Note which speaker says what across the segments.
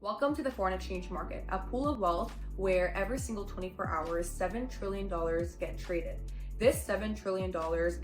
Speaker 1: Welcome to the foreign exchange market, a pool of wealth where every single 24 hours, $7 trillion get traded. This $7 trillion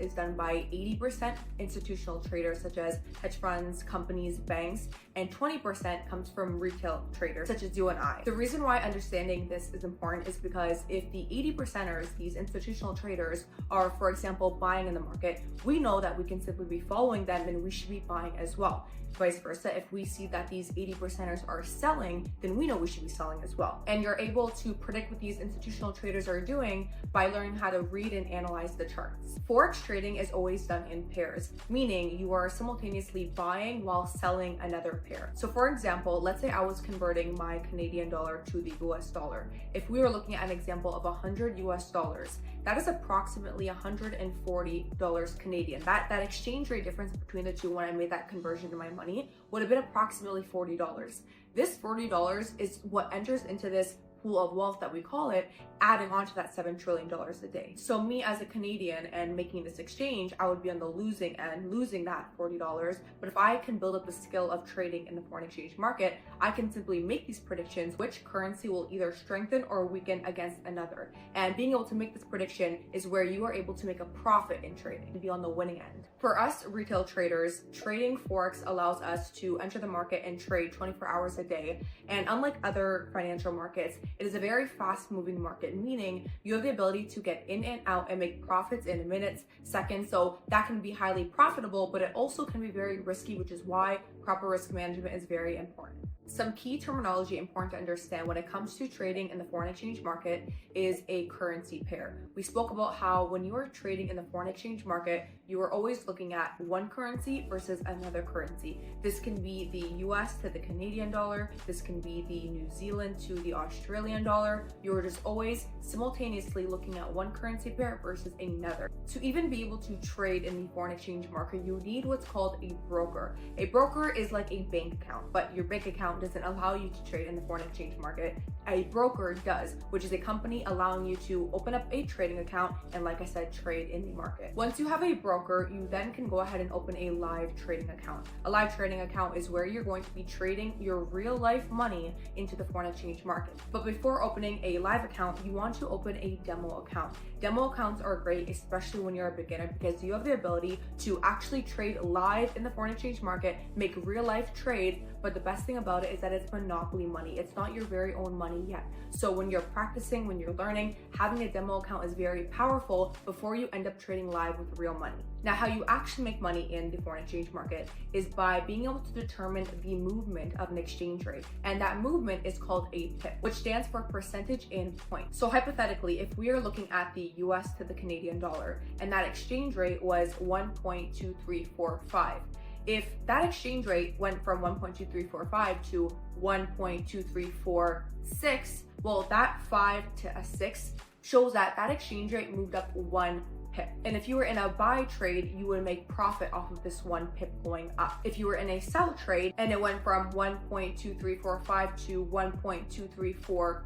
Speaker 1: is done by 80% institutional traders such as hedge funds, companies, banks, and 20% comes from retail traders such as you and I. The reason why understanding this is important is because if the 80%ers, these institutional traders, are, for example, buying in the market, we know that we can simply be following them and we should be buying as well. Vice versa, if we see that these 80%ers are selling, then we know we should be selling as well. And you're able to predict what these institutional traders are doing by learning how to read and analyze the charts. Forex trading is always done in pairs, meaning you are simultaneously buying while selling another pair. So for example, let's say I was converting my Canadian dollar to the US dollar. If we were looking at an example of 100 US dollars, that is approximately $140 Canadian. That exchange rate difference between the two when I made that conversion to my money would have been approximately $40. This $40 is what enters into this pool of wealth that we call it, adding on to that $7 trillion a day. So me as a Canadian and making this exchange, I would be on the losing end, losing that $40. But if I can build up the skill of trading in the foreign exchange market, I can simply make these predictions which currency will either strengthen or weaken against another. And being able to make this prediction is where you are able to make a profit in trading and be on the winning end. For us retail traders, trading Forex allows us to enter the market and trade 24 hours a day. And unlike other financial markets, it is a very fast moving market, meaning you have the ability to get in and out and make profits in minutes, seconds. So that can be highly profitable, but it also can be very risky, which is why proper risk management is very important. Some key terminology important to understand when it comes to trading in the foreign exchange market is a currency pair. We spoke about how when you are trading in the foreign exchange market, you are always looking at one currency versus another currency. This can be the US to the Canadian dollar. This can be the New Zealand to the Australian dollar. You're just always simultaneously looking at one currency pair versus another. To even be able to trade in the foreign exchange market, you need what's called a broker. A broker is like a bank account, but your bank account doesn't allow you to trade in the foreign exchange market. A broker does, which is a company allowing you to open up a trading account and, like I said, trade in the market. Once you have a broker, you then can go ahead and open a live trading account. A live trading account is where you're going to be trading your real life money into the foreign exchange market. But before opening a live account, you want to open a demo account. Demo accounts are great, especially when you're a beginner, because you have the ability to actually trade live in the foreign exchange market, make real life trades. But the best thing about it is that it's monopoly money. It's not your very own money yet. So when you're practicing, when you're learning, having a demo account is very powerful before you end up trading live with real money. Now, how you actually make money in the foreign exchange market is by being able to determine the movement of an exchange rate. And that movement is called a pip, which stands for percentage in points. So hypothetically, if we are looking at the US to the Canadian dollar and that exchange rate was 1.2345, if that exchange rate went from 1.2345 to 1.2346, well, that 5 to a 6 shows that that exchange rate moved up 1 pip. And if you were in a buy trade, you would make profit off of this 1 pip going up. If you were in a sell trade and it went from 1.2345 to 1.2344,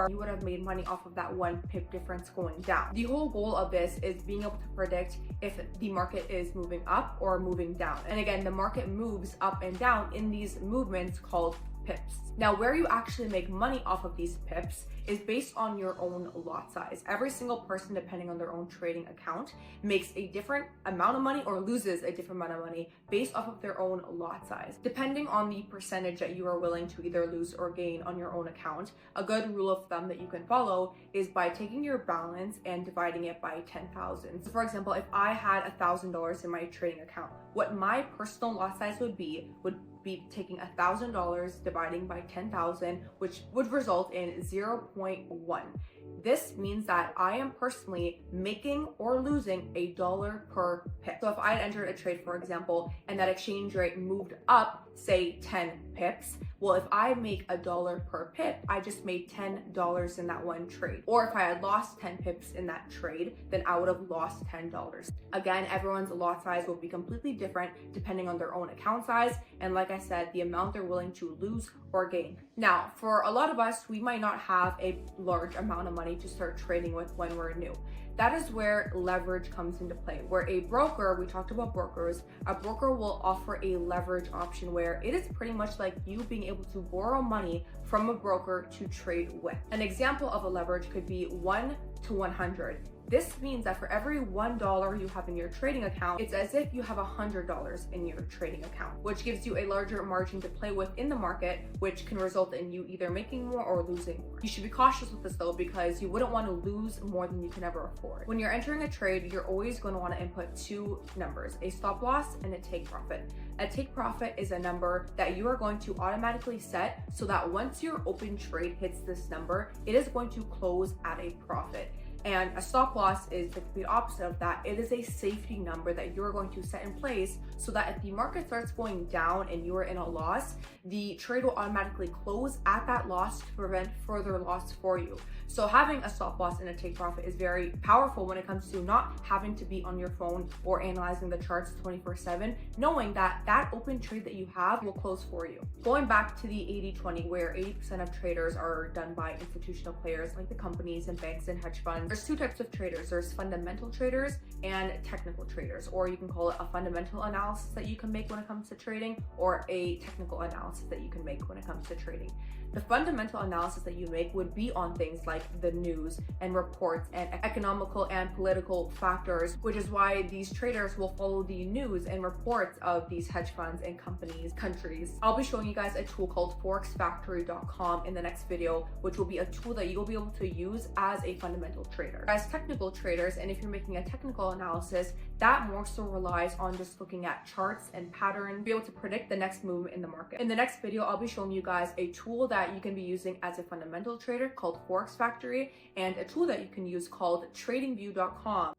Speaker 1: you would have made money off of that 1 pip difference going down. The whole goal of this is being able to predict if the market is moving up or moving down. And again, the market moves up and down in these movements called pips. Now, where you actually make money off of these pips is based on your own lot size. Every single person, depending on their own trading account, makes a different amount of money or loses a different amount of money based off of their own lot size. Depending on the percentage that you are willing to either lose or gain on your own account, a good rule of thumb that you can follow is by taking your balance and dividing it by 10,000. So for example, if I had $1,000 in my trading account, what my personal lot size would be taking $1,000 dividing by 10,000, which would result in 0.1. This means that I am personally making or losing $1 per pip. So if I had entered a trade, for example, and that exchange rate moved up, say 10 pips, well, if I make $1 per pip, I just made $10 in that one trade. Or if I had lost 10 pips in that trade, then I would have lost $10. Again, everyone's lot size will be completely different depending on their own account size. And like I said, the amount they're willing to lose or gain. Now, for a lot of us, we might not have a large amount of money to start trading with when we're new. That is where leverage comes into play, where a broker, we talked about brokers, a broker will offer a leverage option where it is pretty much like you being able to borrow money from a broker to trade with. An example of a leverage could be 1 to 100. This means that for every $1 you have in your trading account, it's as if you have $100 in your trading account, which gives you a larger margin to play with in the market, which can result in you either making more or losing more. You should be cautious with this though, because you wouldn't want to lose more than you can ever afford. When you're entering a trade, you're always going to want to input two numbers, a stop loss and a take profit. A take profit is a number that you are going to automatically set so that once your open trade hits this number, it is going to close at a profit. And a stop loss is the complete opposite of that. It is a safety number that you're going to set in place so that if the market starts going down and you're in a loss, the trade will automatically close at that loss to prevent further loss for you. So having a stop loss and a take profit is very powerful when it comes to not having to be on your phone or analyzing the charts 24/7, knowing that that open trade that you have will close for you. Going back to the 80-20, where 80% of traders are done by institutional players like the companies and banks and hedge funds. There's two types of traders. There's fundamental traders and technical traders, or you can call it a fundamental analysis that you can make when it comes to trading, or a technical analysis that you can make when it comes to trading. The fundamental analysis that you make would be on things like the news and reports and economical and political factors, which is why these traders will follow the news and reports of these hedge funds and companies, countries. I'll be showing you guys a tool called forexfactory.com in the next video, which will be a tool that you'll be able to use as a fundamental trader. As technical traders, and if you're making a technical analysis, that more so relies on just looking at charts and patterns to be able to predict the next movement in the market. In the next video, I'll be showing you guys a tool that you can be using as a fundamental trader called Forex Factory, and a tool that you can use called tradingview.com.